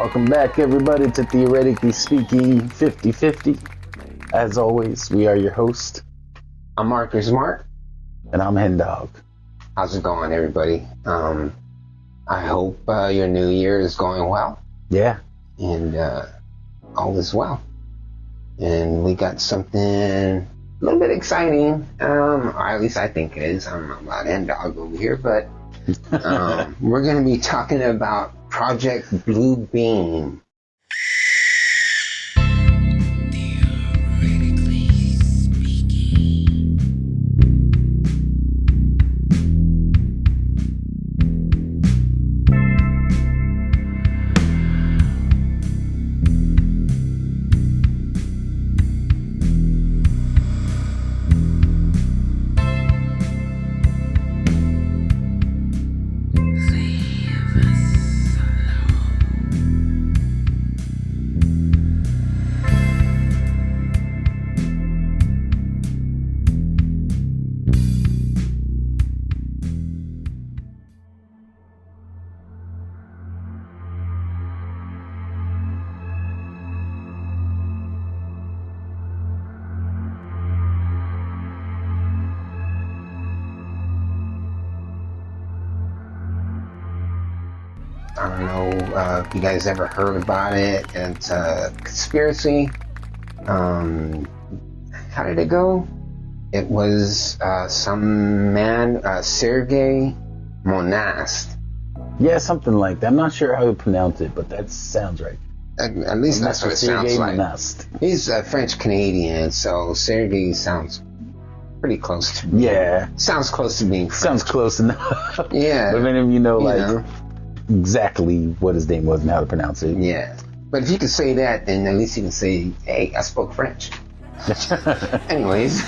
Welcome back, everybody, to Theoretically Speaking 50-50. As always, we are your host. I'm Marcus Mark. And I'm Hen Dog. How's it going, everybody? I hope your new year is going well. Yeah. And all is well. And we got something a little bit exciting, or at least I think it is. I don't know about Hen Dog over here, but we're going to be talking about Project Blue Beam. I don't know if you guys ever heard about it. It's a conspiracy. How did it go? It was some man, Sergei Monast. Yeah, something like that. I'm not sure how to pronounce it, but that sounds right. At least that's what it sounds like. Monast. He's French Canadian, so Sergei sounds pretty close to sounds close to being French. Sounds close enough. Yeah. But then you know, exactly what his name was and how to pronounce it. Yeah. But if you could say that, then at least you can say, hey, I spoke French. Anyways.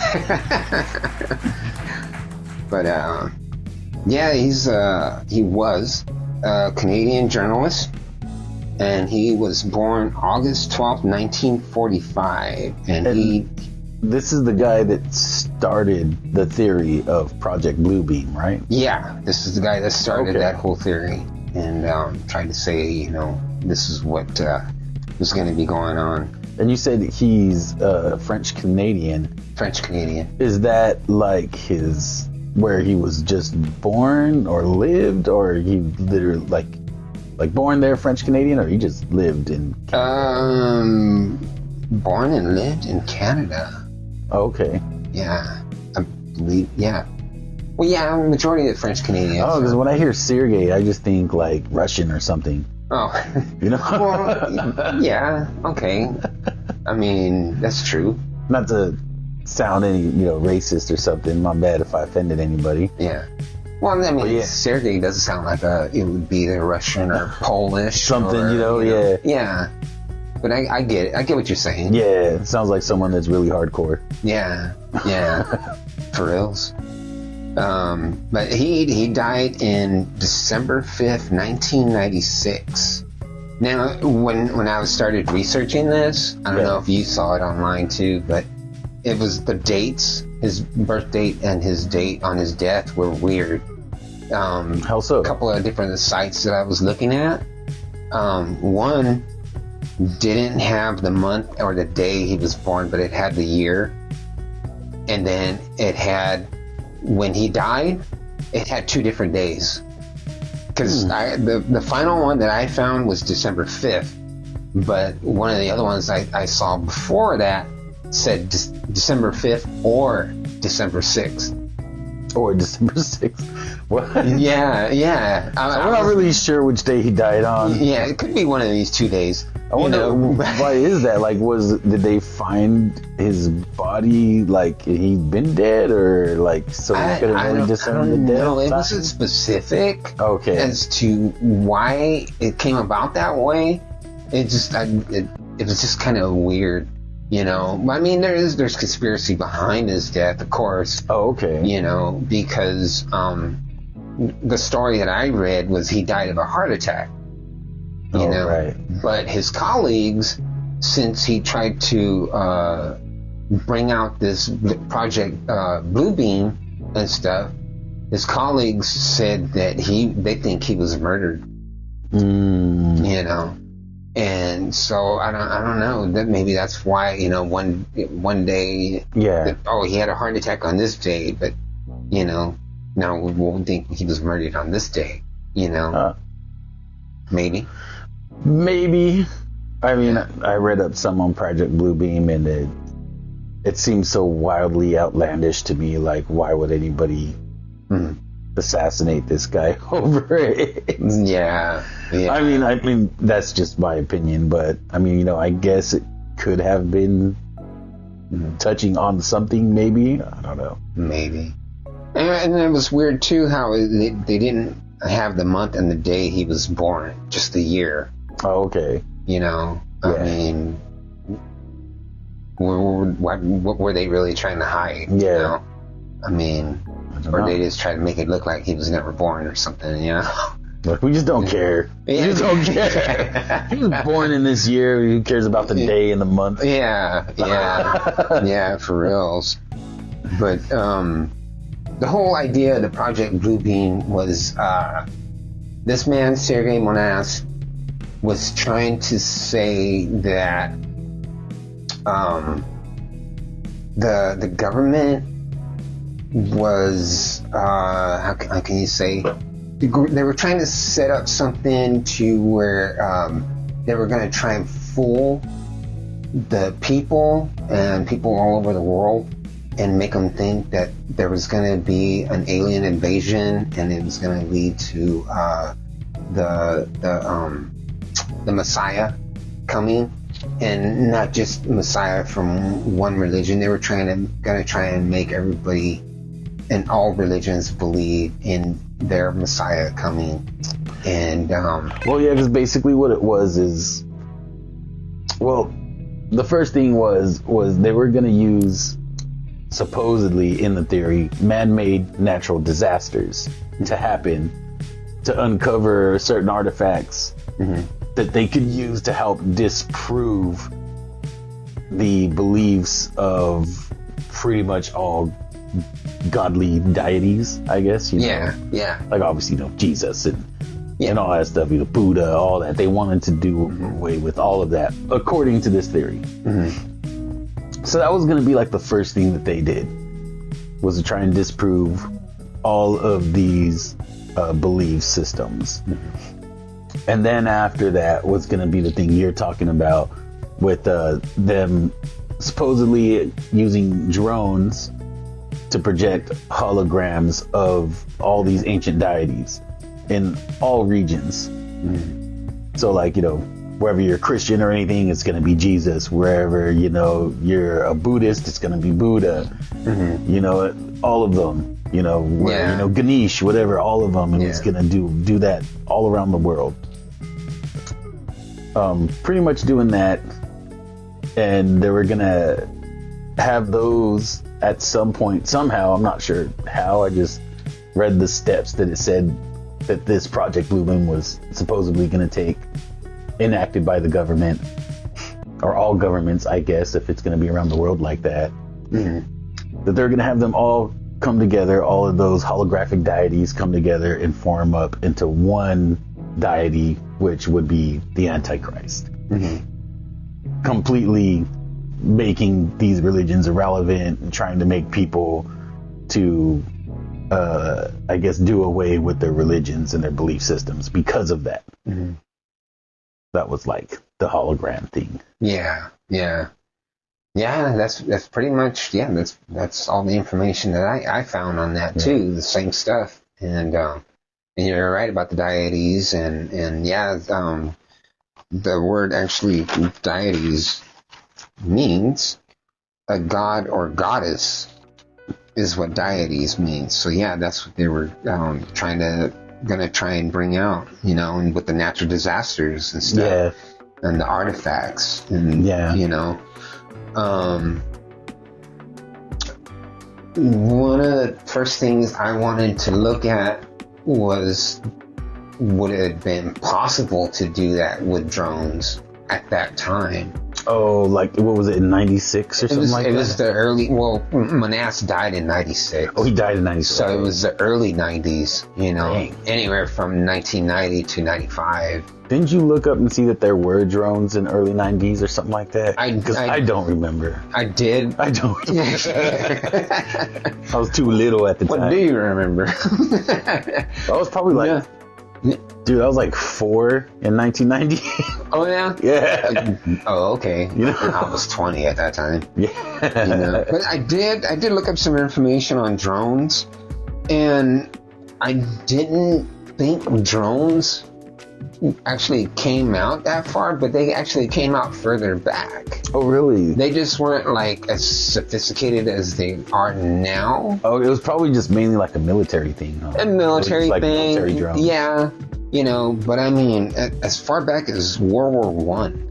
But, yeah, he was a Canadian journalist, and he was born August 12th, 1945. And this is the guy that started the theory of Project Blue Beam, right? Yeah, this is the guy that started that whole theory. And tried to say, you know, this is what was going to be going on. And you said he's French Canadian. French Canadian. Is that like where he was just born or lived, or he literally like born there, French Canadian, or he just lived in Canada? Born and lived in Canada. Okay. Yeah, I believe. Yeah. Well, yeah, majority of French Canadians. Oh, because when I hear Sergei, I just think like Russian or something. Oh. You know? Well, yeah, okay. I mean, that's true. Not to sound any, racist or something. My bad if I offended anybody. Yeah. Well, I mean, Sergei doesn't sound like it would be either Russian or Polish. Something, or, yeah. Yeah. But I get it. I get what you're saying. Yeah, it sounds like someone that's really hardcore. Yeah. For reals. But he died in December 5th, 1996. Now, when I started researching this, I don't know if you saw it online too, but it was the dates, his birth date and his date on his death were weird. How so? A couple of different sites that I was looking at. One didn't have the month or the day he was born, but it had the year. And then it had, when he died, it had 2 different days. Because the final one that I found was December 5th. But one of the other ones I saw before that said December 5th or December 6th. Or December 6th. What? Yeah. I'm not really sure which day he died on. Yeah, it could be one of these 2 days. I wonder why is that? Like, did they find his body like he'd been dead, or like so they could have only discerned the death? No, it wasn't specific. Okay. As to why it came about that way, it was just kind of weird, I mean, there's conspiracy behind his death, of course. Oh, okay. Because the story that I read was he died of a heart attack. Right. But his colleagues, since he tried to bring out this Project Blue Beam and stuff, his colleagues said that they think he was murdered. You know, And so I don't know, that maybe that's why, you know, one day, Yeah. he had a heart attack on this day, but, you know, now we won't think he was murdered on this day, you know. Maybe. I mean, I read up some on Project Bluebeam, and it seems so wildly outlandish to me. Like, why would anybody assassinate this guy over it? Yeah. I mean, that's just my opinion, but I mean, you know, I guess it could have been touching on something, maybe. I don't know. Maybe. And it was weird too how they didn't have the month and the day he was born, just the year. Oh, okay. You know, Yeah. I mean, what were they really trying to hide? Yeah. You know? I mean, Or they just try to make it look like he was never born or something, you know? Look, we just don't care. We just don't care. He was born in this year. Who cares about the day and the month? Yeah. Yeah, for reals. But the whole idea of the Project Bluebeam was this man, Sergei Monas, was trying to say that the government was how can you say, they were trying to set up something to where they were going to try and fool the people and people all over the world and make them think that there was going to be an alien invasion and it was going to lead to the Messiah coming, and not just Messiah from one religion. They were going to try and make everybody in all religions believe in their Messiah coming. And well, yeah, because basically what it was is, well, the first thing was they were going to use, supposedly in the theory, man-made natural disasters to happen to uncover certain artifacts that they could use to help disprove the beliefs of pretty much all godly deities, I guess. You know? Yeah. Like, obviously, you know, Jesus and all that stuff, you know, Buddha, all that. They wanted to do away with all of that, according to this theory. So that was going to be like the first thing that they did, was to try and disprove all of these belief systems. And then after that was going to be the thing you're talking about, with them supposedly using drones to project holograms of all these ancient deities in all regions. So, like, you know, wherever you're Christian or anything, it's going to be Jesus. Wherever, you know, you're a Buddhist, it's going to be Buddha. You know, all of them. You know, where, you know, Ganesh, whatever, all of them, and it's going to do that all around the world. Pretty much doing that, and they were going to have those at some point, somehow, I'm not sure how, I just read the steps that it said that this Project Bluebeam was supposedly going to take, enacted by the government, or all governments, I guess, if it's going to be around the world like that, that they're going to have them all come together, all of those holographic deities come together and form up into one deity, which would be the Antichrist. Completely making these religions irrelevant and trying to make people to, I guess, do away with their religions and their belief systems because of that. That was like the hologram thing. Yeah, that's pretty much, that's all the information that I found on that too, the same stuff. And you're right about the deities, and the word actually, deities, means a god or goddess, is what deities means. So that's what they were gonna try and bring out, you know, and with the natural disasters and stuff, and the artifacts, and you know, one of the first things I wanted to look at was, would it have been possible to do that with drones at that time? Oh, like what was it in '96 or something like that? It was the early. Well, Manass died in '96. Oh, he died in '96. So it was the early '90s. You know, Dang. anywhere from 1990 to '95. Didn't you look up and see that there were drones in early '90s or something like that? Because I don't remember. I did. I don't remember. I was too little at the time. What do you remember? I was probably like, dude, I was like 4 in 1990. Oh yeah. Yeah. Oh okay. You know? I was 20 at that time. Yeah. You know? But I did look up some information on drones, and I didn't think drones actually came out that far, but they actually came out further back. Oh really? They just weren't like as sophisticated as they are now. Oh, it was probably just mainly like a military thing, huh? A military like thing. Military drones. Yeah. You know, but I mean, as far back as World War One.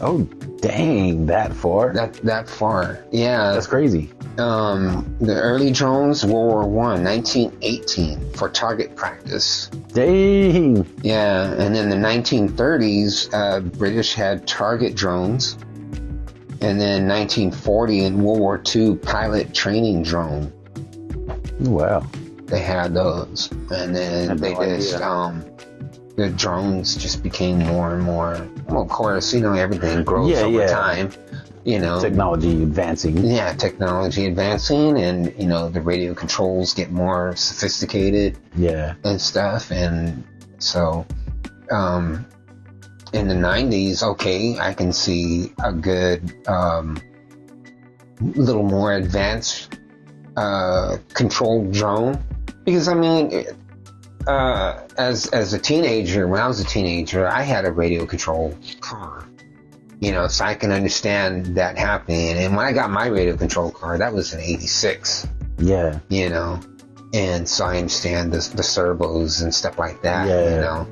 Oh, dang, that far? That far. Yeah. That's crazy. The early drones, World War One, 1918, for target practice. Dang. Yeah, and in the 1930s, British had target drones, and then 1940 in World War II, pilot training drone. Wow. They had those, and then they just the drones just became more and more. Well, of course, you know, everything grows over time. You know, technology advancing. Yeah, technology advancing, and you know, the radio controls get more sophisticated. Yeah, and stuff, and so in the 90s, okay, I can see a good little more advanced controlled drone, because I mean, as a teenager, when I was a teenager, I had a radio control car. You know, so I can understand that happening. And when I got my radio control car, that was in '86. Yeah. You know, and so I understand the servos and stuff like that. Yeah. You know,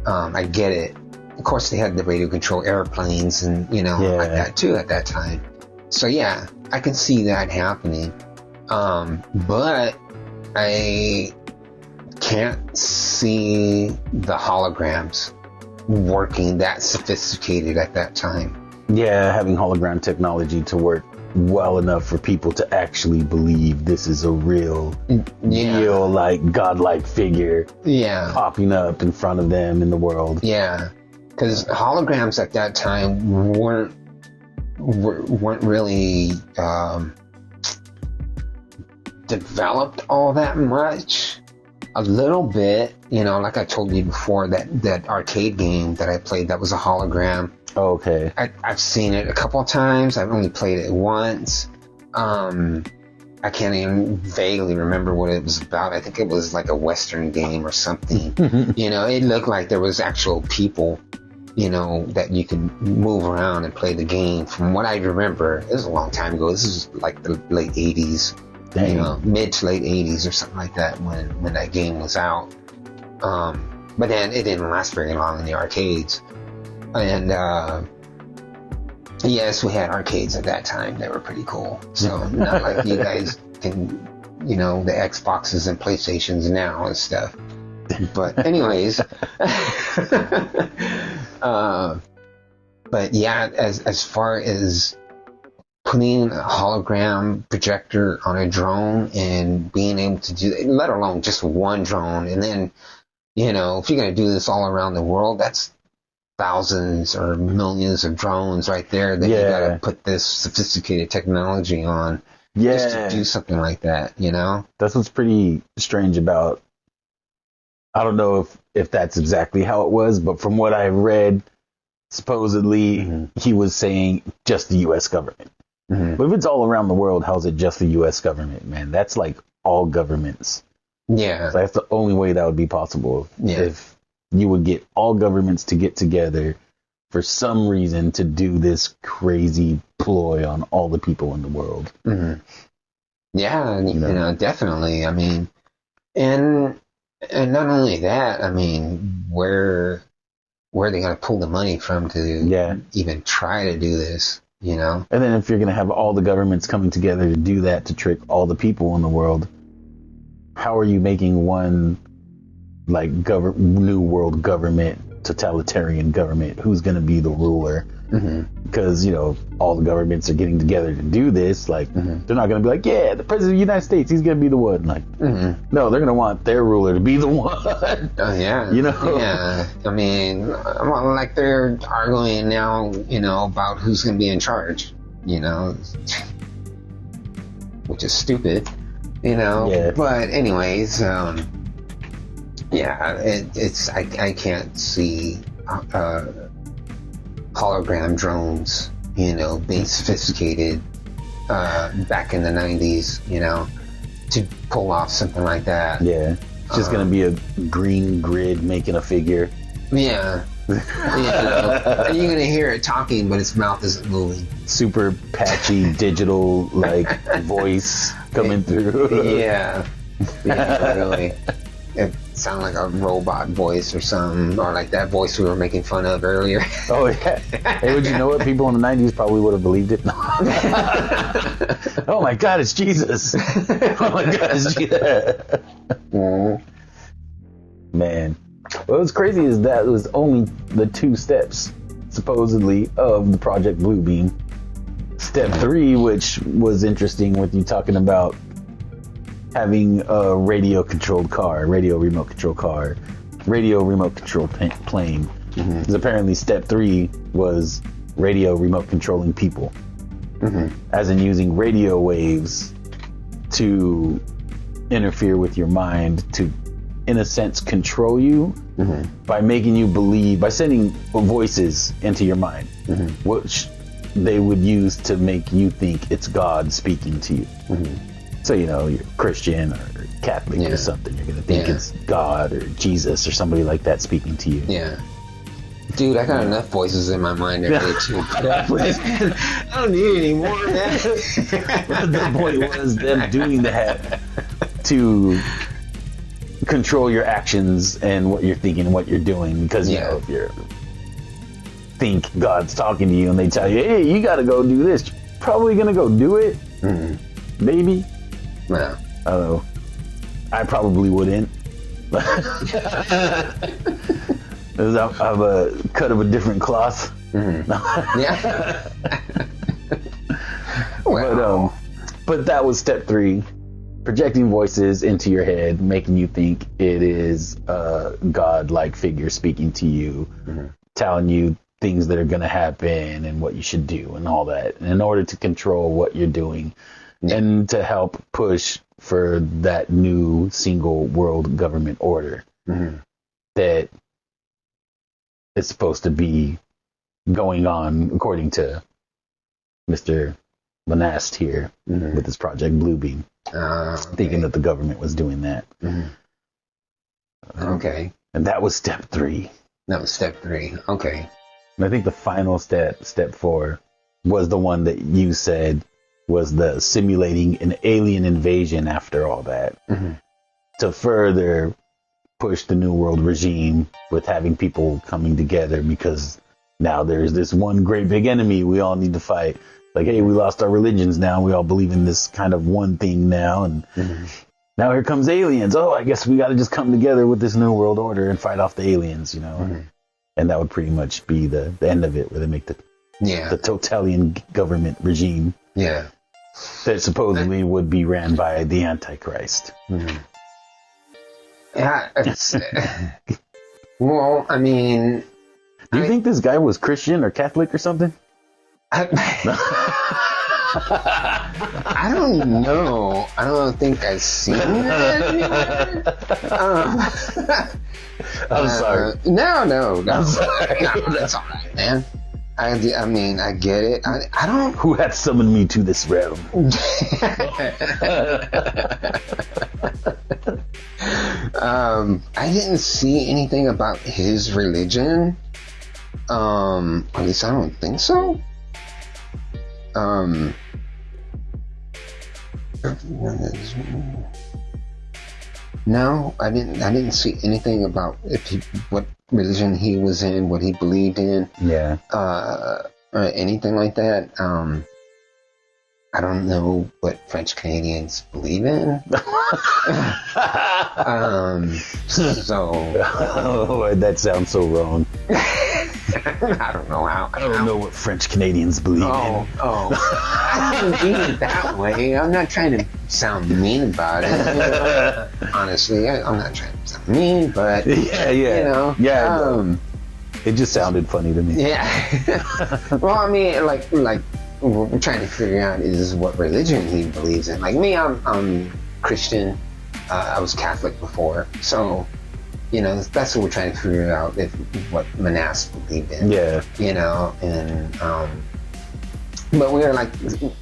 I get it. Of course, they had the radio control airplanes and, you know, like that too at that time. So yeah, I can see that happening. But I can't see the holograms working that sophisticated at that time. Yeah, having hologram technology to work well enough for people to actually believe this is a real like godlike figure popping up in front of them in the world. Yeah, because holograms at that time weren't really developed all that much. A little bit, you know, like I told you before, that arcade game that I played, that was a hologram. Oh, okay. I've seen it a couple of times. I've only played it once. I can't even vaguely remember what it was about. I think it was like a Western game or something. You know, it looked like there was actual people, you know, that you could move around and play the game. From what I remember, it was a long time ago. This is like the late 80s. Dang. You know, mid to late 80s or something like that when that game was out. But then it didn't last very long in the arcades. And yes, we had arcades at that time. They were pretty cool. So not like you guys can, you know, the Xboxes and PlayStations now and stuff. But anyways, but yeah, as far as putting a hologram projector on a drone and being able to do that, let alone just one drone, and then, you know, if you're going to do this all around the world, that's thousands or millions of drones right there that you got to put this sophisticated technology on just to do something like that, you know? That's what's pretty strange about, I don't know if that's exactly how it was, but from what I read, supposedly he was saying just the U.S. government. But if it's all around the world, how's it just the U.S. government, man? That's like all governments. Yeah. So that's the only way that would be possible. If you would get all governments to get together for some reason to do this crazy ploy on all the people in the world. Yeah, you know, definitely. I mean, and not only that, I mean, where are they going to pull the money from to even try to do this? You know, and then if you're going to have all the governments coming together to do that, to trick all the people in the world, how are you making one like new world government, totalitarian government? Who's going to be the ruler? because all the governments are getting together to do this. Like they're not going to be like, yeah, the president of the United States, he's going to be the one. Like no, they're going to want their ruler to be the one. Yeah. Yeah. I mean, like they're arguing now, about who's going to be in charge. Which is stupid. Yeah. But anyways, it's I can't see hologram drones, being sophisticated back in the 90s, to pull off something like that. Yeah. It's just going to be a green grid making a figure. Yeah. And you're going to hear it talking, but its mouth isn't moving. Super patchy digital voice coming through. Yeah, really. It sounded like a robot voice or something, or like that voice we were making fun of earlier. Oh yeah. Hey, would you know what? People in the 90s probably would have believed it. Oh my God, it's Jesus. Oh my God, it's Jesus. Man. What's crazy is that it was only the 2 steps, supposedly, of the Project Bluebeam. Step 3, which was interesting with you talking about having a radio remote control car, radio remote control plane. Because apparently step 3 was radio remote controlling people. As in using radio waves to interfere with your mind to, in a sense, control you by making you believe, by sending voices into your mind, which they would use to make you think it's God speaking to you. So, you're Christian or Catholic or something, you're going to think it's God or Jesus or somebody like that speaking to you. Yeah. Dude, I got enough voices in my mind every day to put up with. I don't need any more, man. The point was them doing that to control your actions and what you're thinking and what you're doing, because if you think God's talking to you and they tell you, hey, you gotta go do this, you're probably gonna go do it. Maybe. Yeah. I don't know. I probably wouldn't. I'm a cut of a different cloth. Yeah. But that was step 3. Projecting voices into your head, making you think it is a God-like figure speaking to you, telling you things that are going to happen and what you should do and all that, in order to control what you're doing and to help push for that new single world government order that is supposed to be going on, according to Mr. Lanast here with his Project Bluebeam. Thinking that the government was doing that. Okay. And that was step 3. That was step 3. Okay. And I think the final step 4, was the one that you said was the simulating an alien invasion after all that. To further push the New World regime with having people coming together, because now there's this one great big enemy we all need to fight. Like, hey, we lost our religions now. We all believe in this kind of one thing now. And now here comes aliens. Oh, I guess we got to just come together with this new world order and fight off the aliens, And that would pretty much be the end of it, where they make the totalitarian government regime. Yeah. That supposedly would be ran by the Antichrist. Yeah. Well, I mean... Do you think this guy was Christian or Catholic or something? I don't know. I don't think I've seen that anywhere. I'm sorry. No. I'm sorry. No, that's all right, man. I mean, I get it. I don't... Who hath summoned me to this realm? I didn't see anything about his religion. At least I don't think so. No, I didn't see anything about what religion he was in, what he believed in. Yeah. Or anything like that. I don't know what French Canadians believe in. Oh, that sounds so wrong. I don't know how. I don't know what French Canadians believe in. I didn't mean it that way. I'm not trying to sound mean about it. Honestly, I'm not trying to sound mean, but it just sounded funny to me. Yeah. Well, I mean, like we're trying to figure out is what religion he believes in. Like me, I'm Christian. I was Catholic before, so that's what we're trying to figure out, what monastics believed in. Yeah. And but we were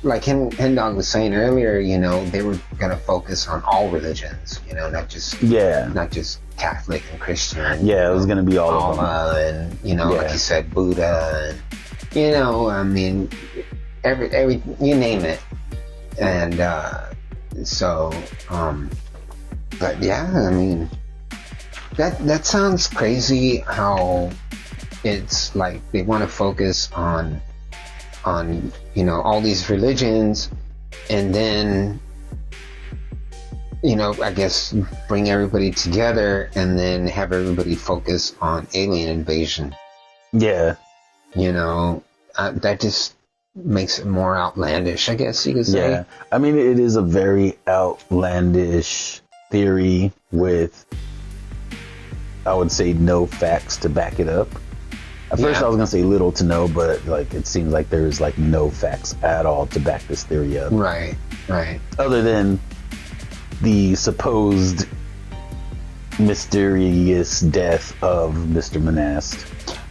like Hen Dog was saying earlier, they were gonna focus on all religions, not just Catholic and Christian. Yeah, it was gonna be all of them. And like you said, Buddha, and I mean, every you name it, and but yeah, I mean. That sounds crazy how it's like they want to focus on all these religions, and then I guess bring everybody together and then have everybody focus on alien invasion. Yeah. That just makes it more outlandish, I guess you could say. Yeah. I mean, it is a very outlandish theory with, I would say, no facts to back it up. At first I was going to say little to no, but it seems like there's no facts at all to back this theory up. Right. Other than the supposed mysterious death of Mr. Monast.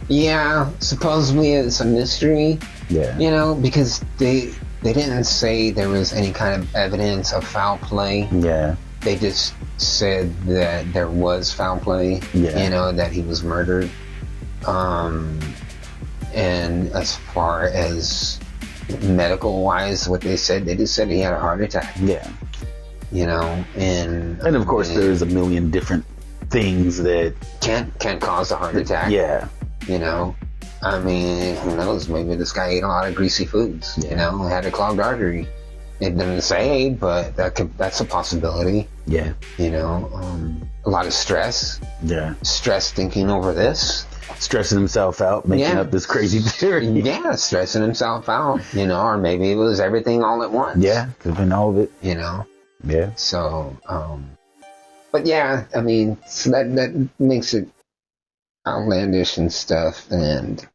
Yeah, supposedly it's a mystery. Yeah. Because they didn't say there was any kind of evidence of foul play. Yeah. They just said that there was foul play, that he was murdered. And as far as medical wise, what they said, they just said he had a heart attack. Yeah. And of course there's a million different things that can cause a heart attack. Yeah. I mean, who knows? Maybe this guy ate a lot of greasy foods, had a clogged artery. It didn't say, but that's a possibility. Yeah. A lot of stress. Yeah. Stress thinking over this. Stressing himself out, making up this crazy theory. Yeah, stressing himself out, or maybe it was everything all at once. Yeah, could have been all of it. Yeah. So, but yeah, I mean, so that makes it outlandish and stuff, and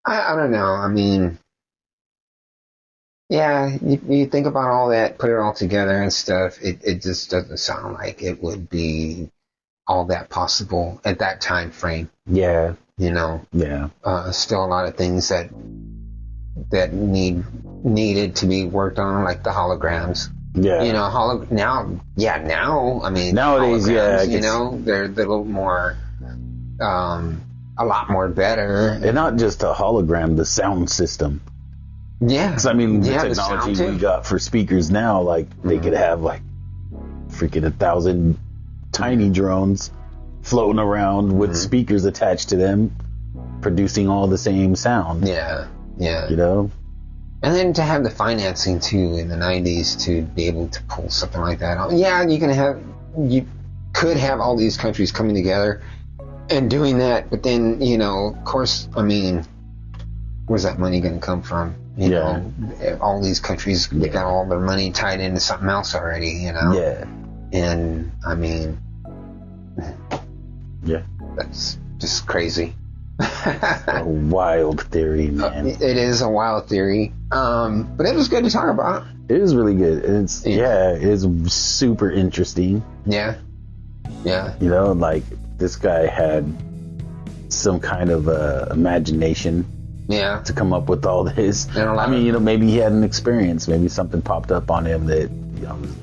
I don't know, I mean, yeah, you think about all that, put it all together and stuff, it just doesn't sound like it would be all that possible at that time frame. Yeah. Yeah. Still a lot of things that needed to be worked on, like the holograms. Yeah. Now, I mean, nowadays, they're a little more, a lot more better. And not just a hologram, the sound system. Yeah. Because, I mean, the technology we got for speakers now, they could have, freaking 1,000 tiny drones floating around with speakers attached to them, producing all the same sound. Yeah. And then to have the financing, too, in the 90s to be able to pull something like that off. Yeah, you could have all these countries coming together and doing that, but then, of course, I mean, where's that money going to come from? You know, all these countries, they got all their money tied into something else already, Yeah. And, I mean, yeah, that's just crazy. A wild theory, man. It is a wild theory. But it was good to talk about. It is really good. It's it's super interesting. Yeah. This guy had some kind of imagination. Yeah. To come up with all this. I mean, maybe he had an experience. Maybe something popped up on him that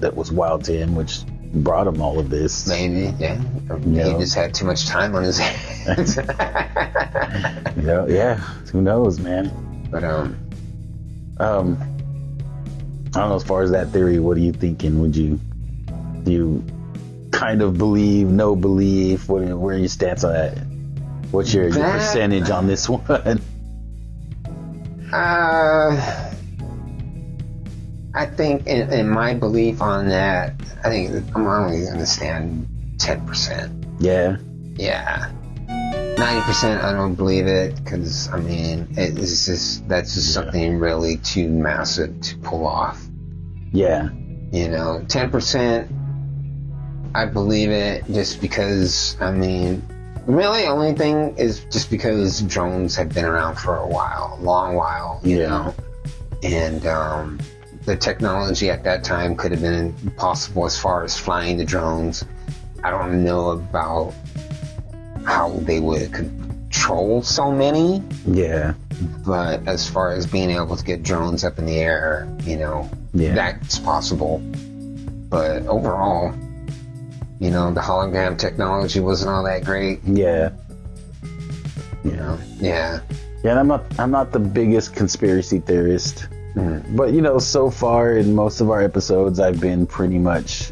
that was wild to him, which brought him all of this. Maybe, yeah. He just had too much time on his hands. Who knows, man? But I don't know. As far as that theory, what are you thinking? Do you kind of believe, no belief? Where are your stance on that? What's your percentage on this one? I think in my belief on that, I think I'm only going to stand 10%. Yeah. Yeah. 90% I don't believe it, because I mean that's just something really too massive to pull off. Yeah. 10% I believe it, just because I mean really the only thing is just because drones have been around for a long while, you know, and the technology at that time could have been possible as far as flying the drones. I don't know about how they would control so many. Yeah. But as far as being able to get drones up in the air, that's possible. But overall, the hologram technology wasn't all that great. Yeah. Yeah. Yeah, and I'm not the biggest conspiracy theorist. But so far in most of our episodes, I've been pretty much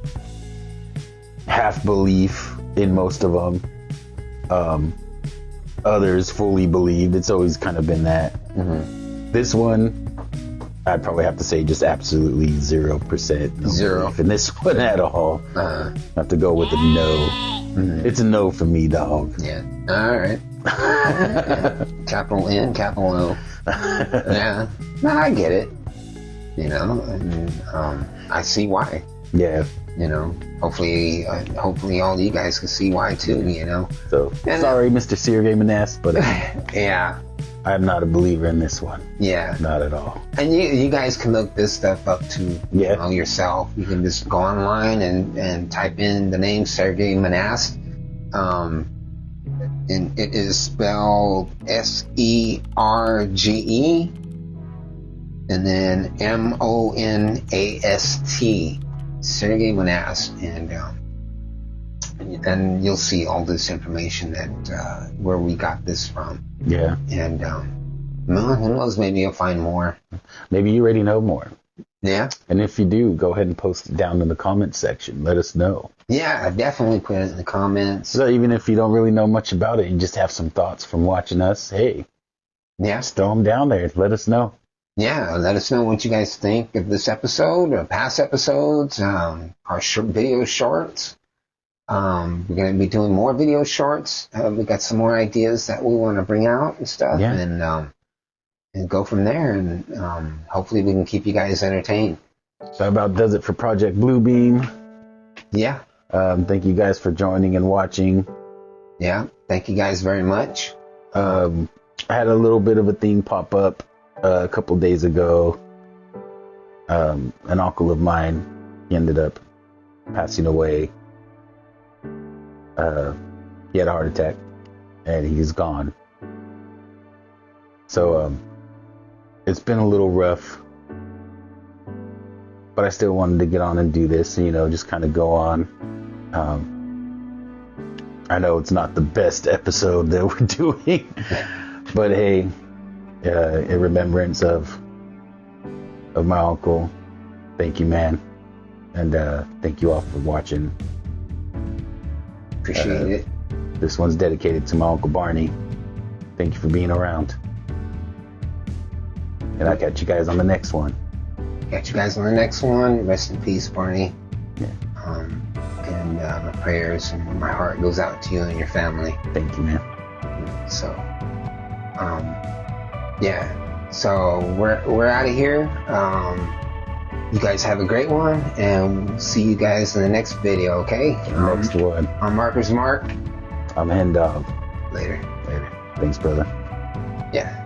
half belief in most of them. Others fully believed. It's always kind of been that. This one, I'd probably have to say just absolutely 0%. Zero belief in this one at all. I have to go with a no. It's a no for me, dog. Yeah. All right. Capital N, capital O. Yeah. No, I get it. And I see why. Yeah. Hopefully all you guys can see why too. So sorry, Mr. Sear Gaming Nest, but yeah, I'm not a believer in this one. Yeah, not at all. And you guys can look this stuff up too. Yourself. You can just go online and type in the name Sergey Manast. And it is spelled Serge, and then Monast, Sergey Manast, and you'll see all this information that where we got this from. Yeah. And who knows? Maybe you'll find more. Maybe you already know more. Yeah. And if you do, go ahead and post it down in the comments section. Let us know. Yeah, definitely put it in the comments. So even if you don't really know much about it, you just have some thoughts from watching us, hey, just throw them down there. Let us know. Yeah, let us know what you guys think of this episode or past episodes, our video shorts. We're going to be doing more video shorts. We got some more ideas that we want to bring out and stuff, and go from there. And hopefully we can keep you guys entertained. So that about does it for Project Bluebeam. Yeah. Thank you guys for joining and watching. Yeah, thank you guys very much. I had a little bit of a thing pop up a couple days ago. An uncle of mine, he ended up passing away. He had a heart attack and he's gone. So it's been a little rough, but I still wanted to get on and do this, just kind of go on. I know it's not the best episode that we're doing, but hey, in remembrance of my uncle, thank you, man, and thank you all for watching. Appreciate it. This one's dedicated to my Uncle Barney. Thank you for being around. And I'll catch you guys on the next one. Catch you guys on the next one. Rest in peace, Barney. Yeah. And my prayers and my heart goes out to you and your family. Thank you, man. So, So we're out of here. You guys have a great one, and we'll see you guys in the next video, okay? Next one. I'm Marker's Mark. I'm Hen Dog. Later. Thanks, brother. Yeah.